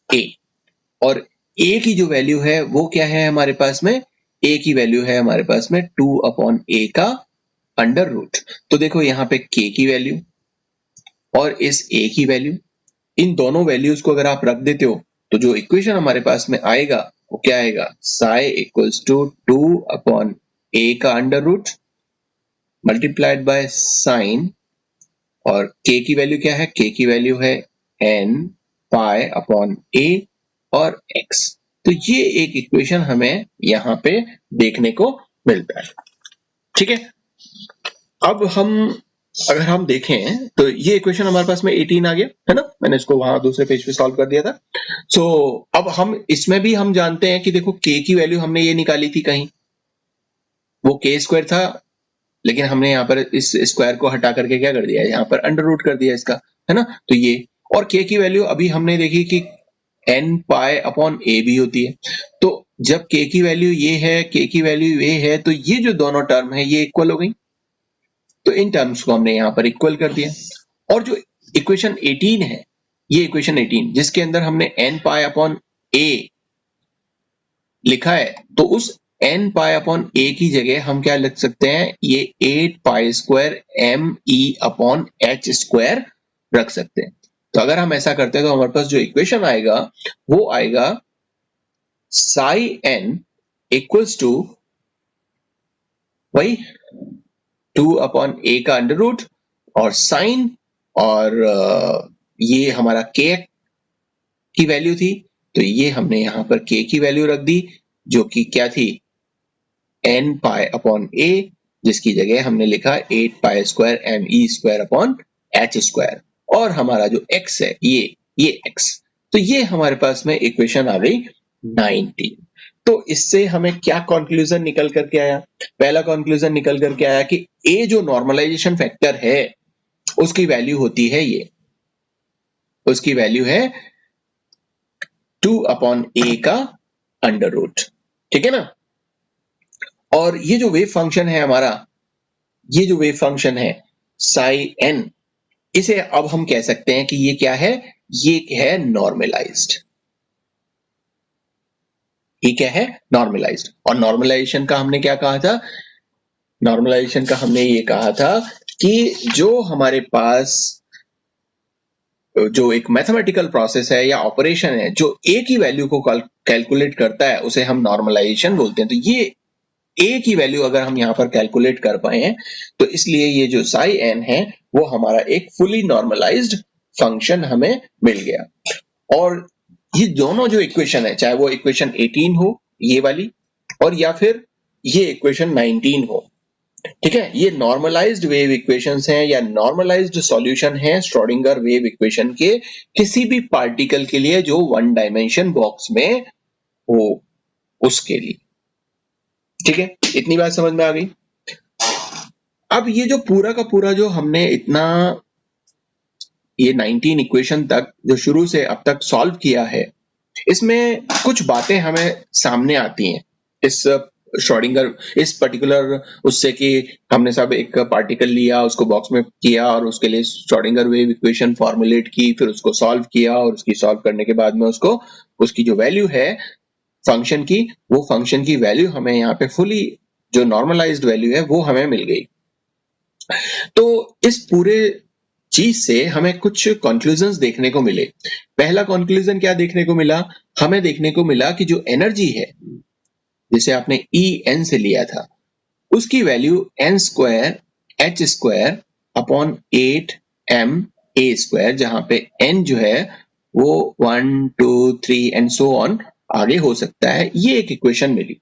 a। और a की जो वैल्यू है वो क्या है हमारे पास में, a की वैल्यू है हमारे पास में 2 अपॉन a का अंडर रूट। तो देखो यहाँ पे k की वैल्यू और इस a की वैल्यू, इन दोनों वैल्यूज को अगर आप रख देते हो तो जो इक्वेशन हमारे पास में आएगा वो क्या आएगा, psi equals to 2 upon a का under root multiplied by sine और k की वैल्यू क्या है? k की वैल्यू है n पाई अपॉन a और x। तो ये एक इक्वेशन हमें यहाँ पे देखने को मिलता है। ठीक है, अब अगर हम देखें तो ये इक्वेशन हमारे पास में 18 आ गया है ना, मैंने इसको वहां दूसरे पेज पे सॉल्व कर दिया था। सो अब हम इसमें भी हम जानते हैं कि देखो k की वैल्यू हमने ये निकाली थी, कहीं वो k स्क्वायर था, लेकिन हमने यहाँ पर इस स्क्वायर को हटा करके क्या कर दिया है, यहाँ पर अंडर रूट कर दिया इसका, है ना। तो ये और k की वैल्यू अभी हमने देखी कि n पाई अपॉन a भी होती है। तो जब k की वैल्यू ये है, k की वैल्यू ये है, तो ये जो दोनों टर्म है ये इक्वल हो गई। तो इन टर्म्स को हमने यहाँ पर इक्वल कर दिया। और जो इक्वेशन 18 है, ये इक्वेशन 18 जिसके अंदर हमने n पाई अपॉन a लिखा है, तो उस n पाई अपॉन a की जगह हम क्या लिख सकते हैं, ये 8 pi square m e upon h square रख सकते हैं। तो अगर हम ऐसा करते हैं तो हमारे पास जो इक्वेशन आएगा वो आएगा साई n इक्वल्स टू वही 2 अपॉन a का अंडर रूट और साइन, और ये हमारा k की वैल्यू थी, तो ये हमने यहाँ पर k की वैल्यू रख दी जो कि क्या थी, n पाई अपॉन a, जिसकी जगह हमने लिखा 8 pi square m e square upon h square, और हमारा जो x है ये x। तो ये हमारे पास में इक्वेशन आ गई 19। तो इससे हमें क्या कंक्लूजन निकल करके आया? पहला कंक्लूजन निकल करके आया कि a जो नॉर्मलाइजेशन फैक्टर है उसकी वैल्यू होती है ये, उसकी वैल्यू है 2 अपॉन a का अंडर रूट। ठीक है ना। और ये जो वेव फंक्शन है हमारा, ये जो वेव फंक्शन है साई n, इसे अब हम कह सकते हैं कि ये क्या है, ये है नॉर्मलाइज्ड। ये क्या है, नॉर्मलाइज्ड। और नॉर्मलाइजेशन का हमने क्या कहा था, नॉर्मलाइजेशन का हमने ये कहा था कि जो हमारे पास जो एक मैथमेटिकल प्रोसेस है या ऑपरेशन है जो a की वैल्यू को कैलकुलेट करता है उसे हम नॉर्मलाइजेशन बोलते हैं। तो ये a की वैल्यू अगर हम यहाँ पर कैलकुलेट कर पाए हैं तो इसलिए ये जो साई n है वो हमारा एक फुली नॉर्मलाइज्ड फंक्शन हमें मिल गया। और ये दोनों जो इक्वेशन है, चाहे वो इक्वेशन 18 हो ये वाली, और या फिर ये इक्वेशन 19 हो, ठीक है, ये नॉर्मलाइज्ड वेव इक्वेशंस हैं या नॉर्मलाइज्ड सॉल्यूशन है श्रोडिंगर वेव इक्वेशन के किसी भी पार्टिकल के लिए जो वन डायमेंशन बॉक्स में हो उसके लिए। ठीक है, इतनी बात समझ में आ गई। अब ये जो पूरा का पूरा जो हमने इतना ये 19 इक्वेशन तक जो शुरू से अब तक सॉल्व किया है, इसमें कुछ बातें हमें सामने आती हैं इस श्रोडिंगर इस पर्टिकुलर उससे कि हमने सब एक पार्टिकल लिया, उसको बॉक्स में किया और उसके लिए श्रोडिंगर वेव इक्वेशन फॉर्मुलेट की, फिर उसको सॉल्व किया और उसकी सॉल्व करने के बाद में उसको उसकी जो वैल्यू है फंक्शन की, वो फंक्शन की वैल्यू हमें यहाँ पे फुली जो नॉर्मलाइज्ड वैल्यू है वो हमें मिल गई। तो इस पूरे चीज से हमें कुछ कंक्लूजन्स देखने को मिले। पहला कंक्लूजन क्या देखने को मिला, हमें देखने को मिला कि जो एनर्जी है जिसे आपने ई एन से लिया था उसकी value N square H square upon 8 M A square, जहां पे एन जो है वो 1 2 3 एंड सो ऑन आगे हो सकता है, ये एक इक्वेशन मिली।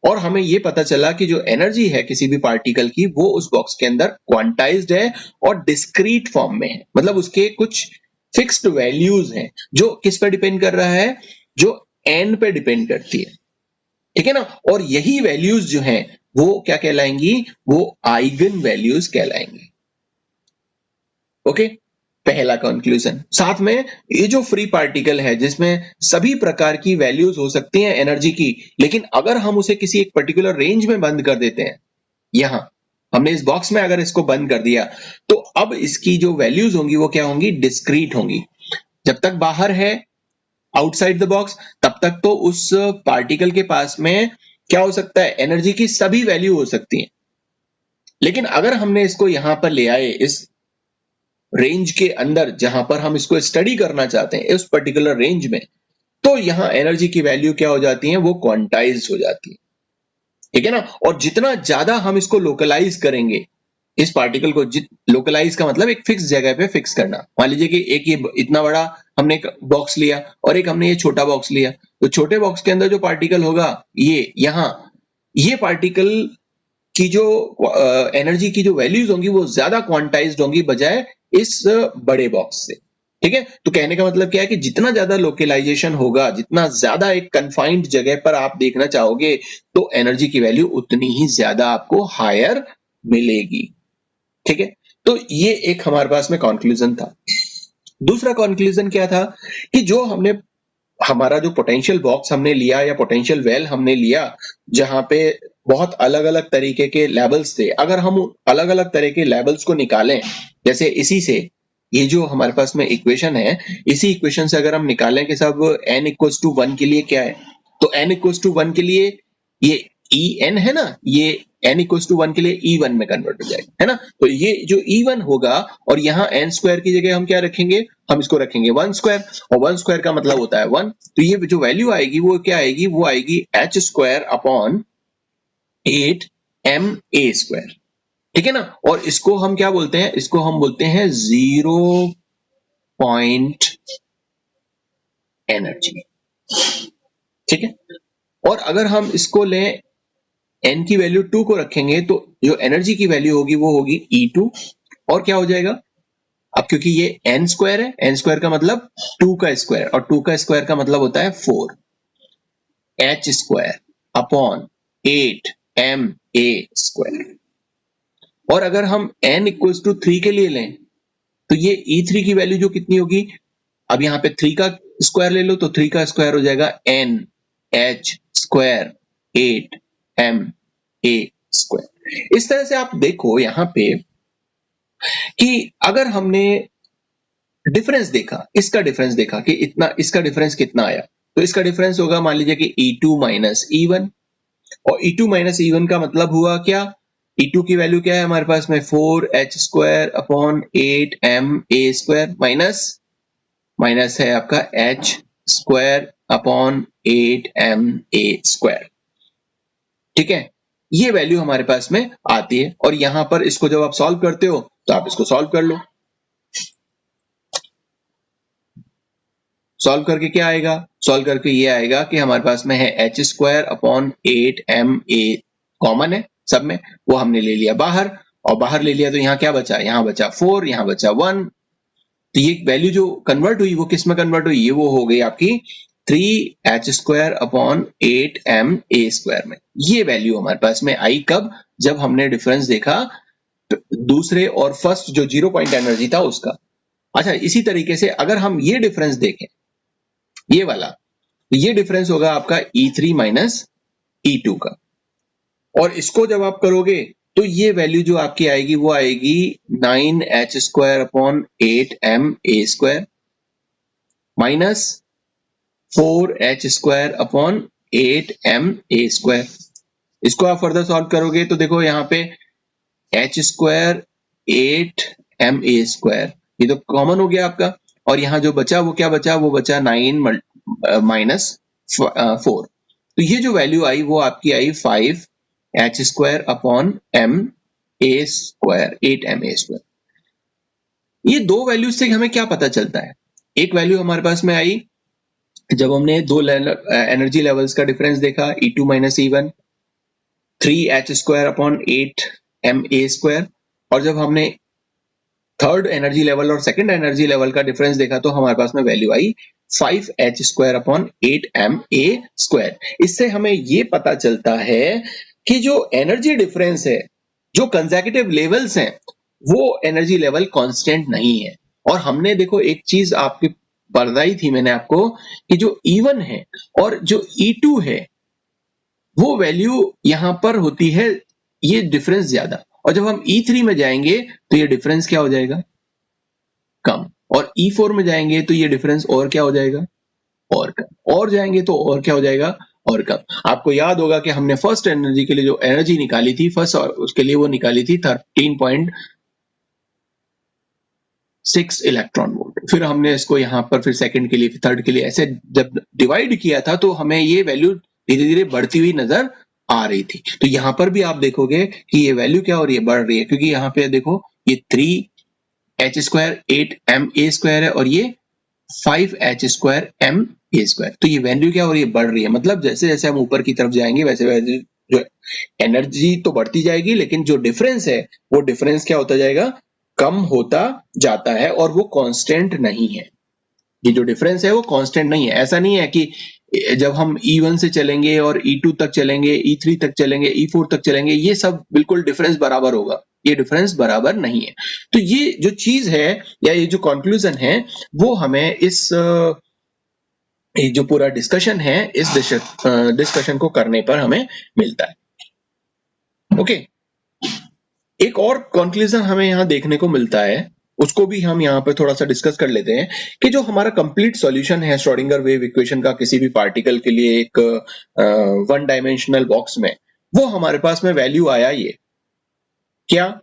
और हमें ये पता चला कि जो एनर्जी है किसी भी पार्टिकल की वो उस बॉक्स के अंदर क्वांटाइज्ड है और डिस्क्रीट फॉर्म में है, मतलब उसके कुछ फिक्स्ड वैल्यूज हैं जो किस पर डिपेंड कर रहा है, जो एन पे डिपेंड करती है। ठीक है ना। और यही वैल्यूज जो हैं वो क्या कहलाएंगी, वो आइगन वैल्यूज कहलाएंगी। ओके, पहला कंक्लूजन। साथ में ये जो फ्री पार्टिकल है जिसमें सभी प्रकार की वैल्यूज हो सकती हैं एनर्जी की, लेकिन अगर हम उसे किसी एक पर्टिकुलर रेंज में बंद कर देते हैं, यहां हमने इस बॉक्स में अगर इसको बंद कर दिया तो अब इसकी जो वैल्यूज होंगी वो क्या होंगी, डिस्क्रीट होंगी। जब तक बाहर है आउटसाइड द बॉक्स तब तक तो उस पार्टिकल के पास में क्या हो सकता है, एनर्जी की सभी वैल्यू हो सकती हैं। लेकिन अगर हमने इसको यहां पर ले आए इस रेंज के अंदर जहां पर हम इसको स्टडी करना चाहते हैं उस पर्टिकुलर रेंज में, तो यहां एनर्जी की वैल्यू क्या हो जाती है, वो क्वांटाइज्ड हो जाती है। ठीक है ना। और जितना ज्यादा हम इसको लोकलाइज करेंगे इस पार्टिकल को लोकलाइज का मतलब एक फिक्स जगह पे फिक्स करना। मान लीजिए कि एक ये इतना बड़ा हमने एक बॉक्स लिया और एक हमने ये छोटा बॉक्स लिया, तो छोटे बॉक्स के अंदर जो पार्टिकल होगा ये यहाँ, ये पार्टिकल की जो एनर्जी की जो वैल्यूज होंगी वो ज्यादा क्वांटाइज्ड होंगी बजाय इस बड़े बॉक्स से। ठीक है, तो कहने का मतलब क्या है कि जितना ज्यादा लोकलाइजेशन होगा, जितना ज्यादा एक कन्फाइंड जगह पर आप देखना चाहोगे, तो एनर्जी की वैल्यू उतनी ही ज्यादा आपको हायर मिलेगी। ठीक है, तो ये एक हमारे पास में कंक्लूजन था। दूसरा कंक्लूजन क्या था कि जो हमने हमारा जो पोटेंशियल बॉक्स हमने लिया या पोटेंशियल वेल हमने लिया, जहां पे बहुत अलग अलग तरीके के लेवल्स थे, अगर हम अलग अलग तरह के लेवल्स को निकालें, जैसे इसी से ये जो हमारे पास में इक्वेशन है, इसी इक्वेशन से अगर हम निकालें कि सब n इक्वल्स टू 1 के लिए क्या है, तो n इक्वल्स टू 1 के लिए ये en है ना, ये n इक्वल्स टू 1 के लिए E1 में कन्वर्ट हो जाएगा, है ना। तो ये जो E1 होगा और यहाँ n स्क्वायर की जगह हम क्या रखेंगे, हम इसको रखेंगे 1 स्क्वायर, और 1 स्क्वायर का मतलब होता है 1। तो ये जो वैल्यू आएगी वो क्या आएगी, वो आएगी h square upon 8ma square. ठीक है ना, और इसको हम क्या बोलते हैं, इसको हम बोलते हैं 0 पॉइंट एनर्जी। ठीक है, और अगर हम इसको लें n की वैल्यू 2 को रखेंगे, तो जो एनर्जी की वैल्यू होगी वो होगी E2, और क्या हो जाएगा, अब क्योंकि ये n स्क्वायर है, n स्क्वायर का मतलब 2 का स्क्वायर, और 2 का स्क्वायर का मतलब होता है 4, h square upon 8ma square. और अगर हम n इक्वल्स टू 3 के लिए लें, तो ये E3 की वैल्यू जो कितनी होगी, अब यहां पे 3 का स्क्वायर ले लो, तो 3 का स्क्वायर हो जाएगा n h square 8ma square. इस तरह से आप देखो यहां पे कि अगर हमने डिफरेंस देखा, इसका डिफरेंस देखा कि इतना, इसका डिफरेंस कितना आया, तो इसका डिफरेंस होगा मान लीजिए कि E2 माइनस E1, और E2 माइनस E1 का मतलब हुआ क्या, E2 की वैल्यू क्या है हमारे पास में 4h square upon 8ma square, minus minus है आपका h square upon 8ma square. ठीक है, ये वैल्यू हमारे पास में आती है, और यहां पर इसको जब आप सॉल्व करते हो तो आप इसको सॉल्व कर लो। सॉल्व करके क्या आएगा, सॉल्व करके ये आएगा कि हमारे पास में है h square upon 8ma, common है सब में, वो हमने ले लिया बाहर, और बाहर ले लिया तो यहाँ क्या बचा, यहाँ बचा 4, यहाँ बचा 1। तो ये वैल्यू जो कन्वर्ट हुई वो किस में कन्वर्ट हुई, ये वो हो गई आपकी 3h square upon 8ma square में। ये वैल्यू हमारे पास में आई कब, जब हमने डिफरेंस देखा दूसरे और फर्स्ट जो 0 पॉइंट एनर्जी था उसका। अच्छा, इसी तरीके से अगर हम ये डिफरेंस देखें, ये वाला, तो ये डिफरेंस होगा आपका E3 माइनस E2 का, और इसको जब आप करोगे तो ये वैल्यू जो आपकी आएगी वो आएगी 9h square upon 8ma square minus 4h square upon 8ma square. इसको आप फर्दर सॉल्व करोगे तो देखो यहाँ पे h स्क्वायर 8ma स्क्वायर, ये तो कॉमन हो गया आपका, और यहाँ जो बचा वो क्या बचा, वो बचा 9 माइनस 4। तो ये जो वैल्यू आई वो आपकी आई 5h square upon ma square 8ma square. ये दो वैल्यूज से हमें क्या पता चलता है, एक वैल्यू हमारे पास में आई जब हमने दो एनर्जी लेवल्स का डिफरेंस देखा, E2 minus E1, 3h square upon 8ma square, और जब हमने थर्ड एनर्जी लेवल और सेकंड एनर्जी लेवल का डिफरेंस देखा तो हमारे पास में वैल्यू आई 5h square upon 8ma square. इससे हमें ये पता चलता है कि जो एनर्जी डिफरेंस है, जो कंसेक्यूटिव लेवल्स हैं, वो एनर्जी लेवल कांस्टेंट नहीं है। और हमने देखो एक चीज आपकी बताई थी मैंने आपको कि जो E1 है और जो E2 है वो वैल्यू यहां पर होती है ये डिफरेंस ज्यादा, और जब हम E3 में जाएंगे तो ये डिफरेंस क्या हो जाएगा, कम, और E4 में जाएंगे तो ये डिफरेंस और क्या हो जाएगा, और कम, और जाएंगे तो और क्या हो जाएगा, और कम। आपको याद होगा कि हमने फर्स्ट एनर्जी के लिए जो एनर्जी निकाली थी फर्स्ट, और उसके लिए वो निकाली थी 13.6 इलेक्ट्रॉन वोल्ट। फिर हमने इसको यहाँ पर फिर सेकंड के लिए, थर्ड के लिए, ऐसे जब डिवाइड किया था तो हमें ये वैल्यू धीरे धीरे बढ़ती हुई नजर आ रही थी। तो यहाँ पर भी आप देखोगे कि ये वैल्यू क्या हो रही है, बढ़ रही है, क्योंकि यहाँ पे देखो ये 3h² 8ma² है और ये 5h² ma²। तो ये वैल्यू क्या हो रही है, बढ़ रही है। मतलब जैसे जैसे हम ऊपर की तरफ जाएंगे वैसे वैसे जो एनर्जी तो बढ़ती जाएगी, लेकिन जो डिफरेंस है वो डिफरेंस क्या होता जाएगा, कम होता जाता है, और वो कांस्टेंट नहीं है। ये जो डिफरेंस है वो कांस्टेंट नहीं है। ऐसा नहीं है कि जब हम E1 से चलेंगे और E2 तक चलेंगे, E3 तक चलेंगे, E4 तक चलेंगे, ये सब बिल्कुल डिफरेंस बराबर होगा। ये डिफरेंस बराबर नहीं है। तो ये जो चीज है या ये जो कंक्लूजन है वो हमें इस ये जो पूरा डिस्कशन है इस डिस्कशन को करने पर हमें मिलता है। ओके, एक और कंक्लूजन हमें यहाँ देखने को मिलता है, उसको भी हम यहाँ पे थोड़ा सा डिस्कस कर लेते हैं कि जो हमारा कंप्लीट सॉल्यूशन है श्रोडिंगर वेव इक्वेशन का किसी भी पार्टिकल के लिए एक वन डायमेंशनल बॉक्स में, वो हमारे पास में वैल्यू आया ये क्या,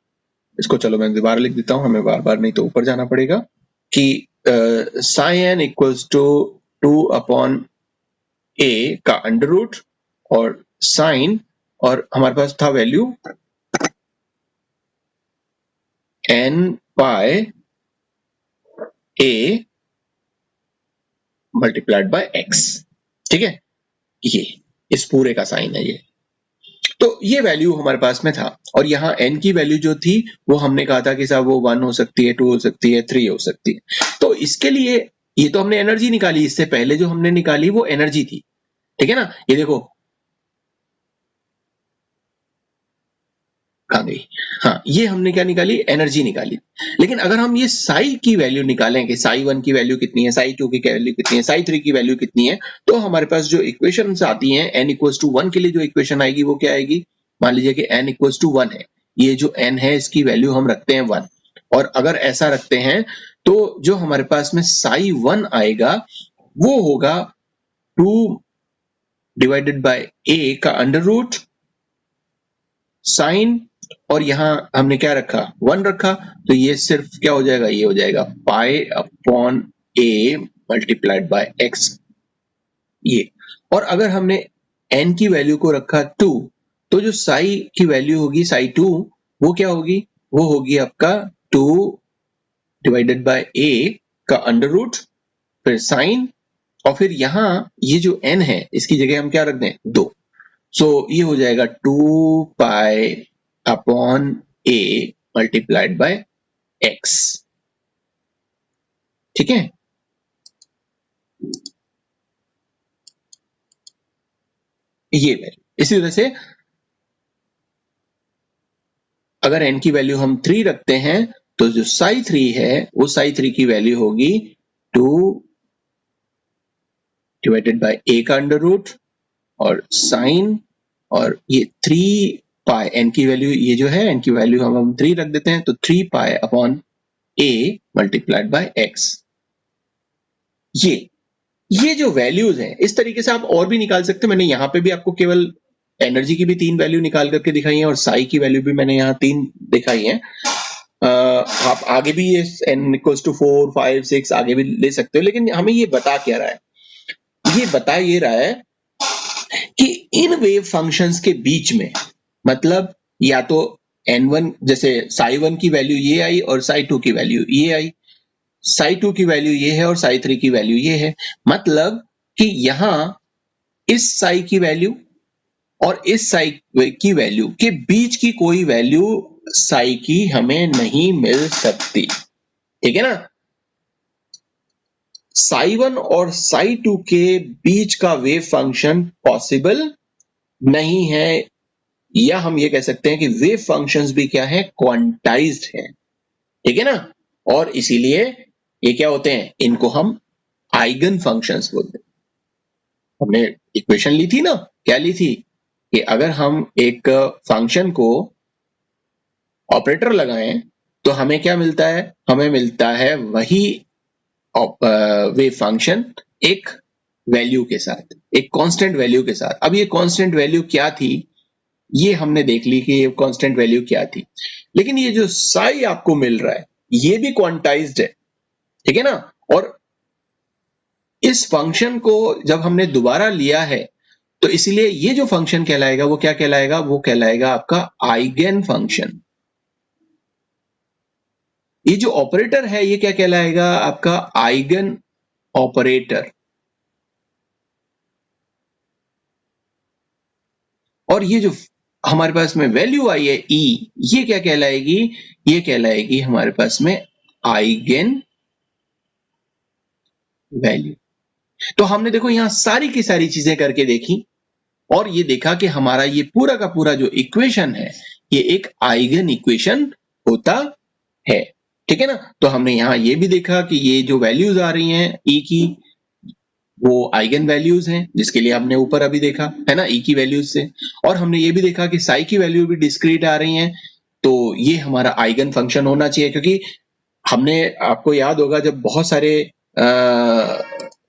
इसको चलो मैं दोबारा लिख देता हूं, हमें बार बार नहीं तो ऊपर जाना पड़ेगा, कि साइन इक्वल्स टू 2/a का अंडर रूट और साइन, और हमारे पास था value n pi a multiplied by x। ठीक है, ये इस पूरे का साइन है ये। तो ये वैल्यू हमारे पास में था, और यहाँ n की वैल्यू जो थी वो हमने कहा था कि साहब वो 1 हो सकती है, 2 हो सकती है, 3 हो सकती है। तो इसके लिए ये तो हमने एनर्जी निकाली, इससे पहले जो हमने निकाली वो एनर्जी थी। ठीक है ना, ये देखो कहाँ गई, हाँ ये हमने क्या निकाली, एनर्जी निकाली। लेकिन अगर हम ये साई की वैल्यू निकालें कि साई 1 की वैल्यू कितनी है, साई 2 की वैल्यू कितनी है, साई 3 की वैल्यू कितनी है, तो हमारे पास जो इक्वेशंस आती हैं n इक्वल्स टू 1 के लिए जो इक्वेशन आएगी वो क्या आएगी, मान लीजिए कि n इक्वल्स टू 1 है, ये जो n है इसकी वैल्यू हम रखते हैं 1, और अगर ऐसा रखते हैं तो जो हमारे पास में साई 1 आएगा वो होगा 2 डिवाइडेड बाय a का अंडर रूट साइन, और यहां हमने क्या रखा, 1 रखा, तो ये सिर्फ क्या हो जाएगा, ये हो जाएगा पाई upon a multiplied by x ये। और अगर हमने n की वैल्यू को रखा 2, तो जो साई की वैल्यू होगी साई 2 वो क्या होगी, वो होगी आपका 2 डिवाइडेड बाय a का अंडर रूट फिर साइन, और फिर यहां ये जो n है इसकी जगह हम क्या रख दें 2, सो ये हो जाएगा 2 पाई upon a multiplied by x। ठीक है, ये वैल्यू। इसी तरह से अगर n की वैल्यू हम 3 रखते हैं तो जो साई 3 है वो साई 3 की वैल्यू होगी 2 डिवाइडेड बाय a का अंडर रूट और साइन, और ये 3 पाई, n की वैल्यू ये जो है n की वैल्यू हम 3 रख देते हैं, तो 3 पाई upon a multiplied by x। ये जो वैल्यूज हैं इस तरीके से आप और भी निकाल सकते हैं। मैंने यहाँ पे भी आपको केवल एनर्जी की भी 3 वैल्यू निकाल करके दिखाई है, और साई की वैल्यू भी मैंने यहाँ 3 दिखाई है। आप आगे भी ये n इक्वल्स टू 4, 5, 6 आगे भी ले सकते हो, लेकिन हमें ये बता क्या रहा है, ये बता ये रहा है कि इन वेव फंक्शंस के बीच में, मतलब या तो n1 जैसे साई 1 की वैल्यू ये आई और साई 2 की वैल्यू ये आई, साई 2 की वैल्यू ये है और साई 3 की वैल्यू ये है, मतलब कि यहां इस साई की वैल्यू और इस साई की वैल्यू के बीच की कोई वैल्यू साई की हमें नहीं मिल सकती। ठीक है ना, साई 1 और साई 2 के बीच का वेव फंक्शन पॉसिबल नहीं है, या हम ये कह सकते हैं कि वेव फंक्शंस भी क्या है, क्वांटाइज्ड है। ठीक है ना, और इसीलिए ये क्या होते हैं, इनको हम आइगन फंक्शंस बोलते हैं। हमने इक्वेशन ली थी ना, क्या ली थी, कि अगर हम एक फंक्शन को ऑपरेटर लगाएं तो हमें क्या मिलता है, हमें मिलता है वही वेव फंक्शन एक वैल्यू के साथ, एक कांस्टेंट वैल्यू के साथ। अब ये कांस्टेंट वैल्यू क्या थी, ये हमने देख ली कि ये कांस्टेंट वैल्यू क्या थी, लेकिन ये जो साई आपको मिल रहा है ये भी क्वांटाइज्ड है। ठीक है ना, और इस फंक्शन को जब हमने दोबारा लिया है तो इसलिए ये जो फंक्शन कहलाएगा वो क्या कहलाएगा, वो कहलाएगा आपका आइगन फंक्शन। ये जो ऑपरेटर है ये क्या कहलाएगा, आपका आइगन ऑपरेटर। और ये जो हमारे पास में वैल्यू आई है ई, ये क्या कहलाएगी, ये कहलाएगी हमारे पास में आइगन वैल्यू। तो हमने देखो यहां सारी की सारी चीजें करके देखी और ये देखा कि हमारा ये पूरा का पूरा जो इक्वेशन है ये एक आइगन इक्वेशन होता है, ठीक है ना। तो हमने यहां ये भी देखा कि ये जो वैल्यूज आ रही हैं ई की, वो आइगन वैल्यूज हैं, जिसके लिए हमने ऊपर अभी देखा है ना ई की वैल्यूज से। और हमने ये भी देखा कि साई की वैल्यू भी डिस्क्रीट आ रही हैं, तो ये हमारा आइगन फंक्शन होना चाहिए। क्योंकि हमने, आपको याद होगा जब बहुत सारे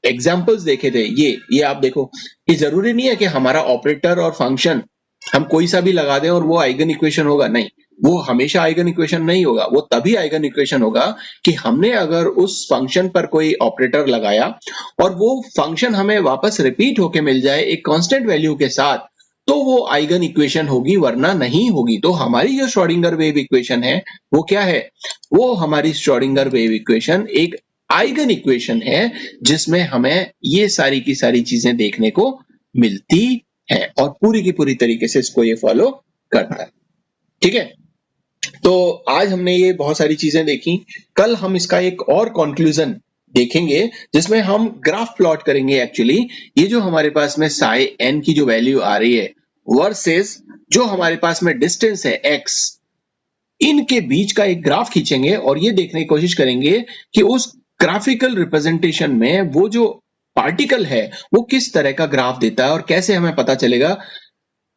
एग्जाम्पल्स देखे थे, ये आप देखो, ये जरूरी नहीं है कि हमारा ऑपरेटर और फंक्शन हम कोई सा भी लगा दें और वो आइगन इक्वेशन होगा, नहीं, वो हमेशा आइगन इक्वेशन नहीं होगा। वो तभी आइगन इक्वेशन होगा कि हमने अगर उस फंक्शन पर कोई ऑपरेटर लगाया और वो फंक्शन हमें वापस रिपीट होके मिल जाए एक कांस्टेंट वैल्यू के साथ, तो वो आइगन इक्वेशन होगी, वरना नहीं होगी। तो हमारी जो श्रोडिंगर वेव इक्वेशन है वो क्या है, वो हमारी श्रोडिंगर वेव इक्वेशन एक आइगन इक्वेशन है, जिसमें हमें ये सारी की सारी चीजें देखने को मिलती है और पूरी की पूरी तरीके से इसको ये फॉलो करता है, ठीक है। तो आज हमने ये बहुत सारी चीजें देखी, कल हम इसका एक और कंक्लूजन देखेंगे जिसमें हम ग्राफ प्लॉट करेंगे। एक्चुअली ये जो हमारे पास में साई एन की जो वैल्यू आ रही है वर्सेस जो हमारे पास में डिस्टेंस है एक्स, इनके बीच का एक ग्राफ खींचेंगे और ये देखने की कोशिश करेंगे कि उस ग्राफिकल रिप्रेजेंटेशन में वो जो पार्टिकल है वो किस तरह का ग्राफ देता है और कैसे हमें पता चलेगा।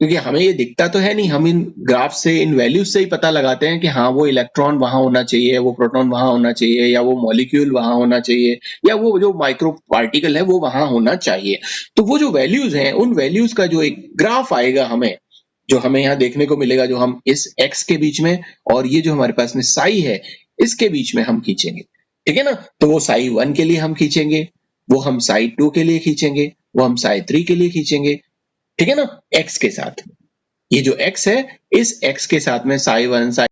क्योंकि हमें ये दिखता तो है नहीं, हम इन ग्राफ से, इन वैल्यूज से ही पता लगाते हैं कि हाँ वो इलेक्ट्रॉन वहां होना चाहिए, वो प्रोटॉन वहां होना चाहिए, या वो मॉलिक्यूल वहां होना चाहिए, या वो जो माइक्रो पार्टिकल है वो वहां होना चाहिए। तो वो जो वैल्यूज हैं, उन वैल्यूज का जो एक ग्राफ आएगा हमें, जो हमें यहाँ देखने को मिलेगा, जो हम इस एक्स के बीच में और ये जो हमारे पास में साई है इसके बीच में हम खींचेंगे, ठीक है ना। तो वो साई 1 के लिए हम खींचेंगे, वो हम साई 2 के लिए खींचेंगे, वो हम साई 3 के लिए खींचेंगे, ठीक है ना, एक्स के साथ। ये जो एक्स है, इस एक्स के साथ में साई 1 साई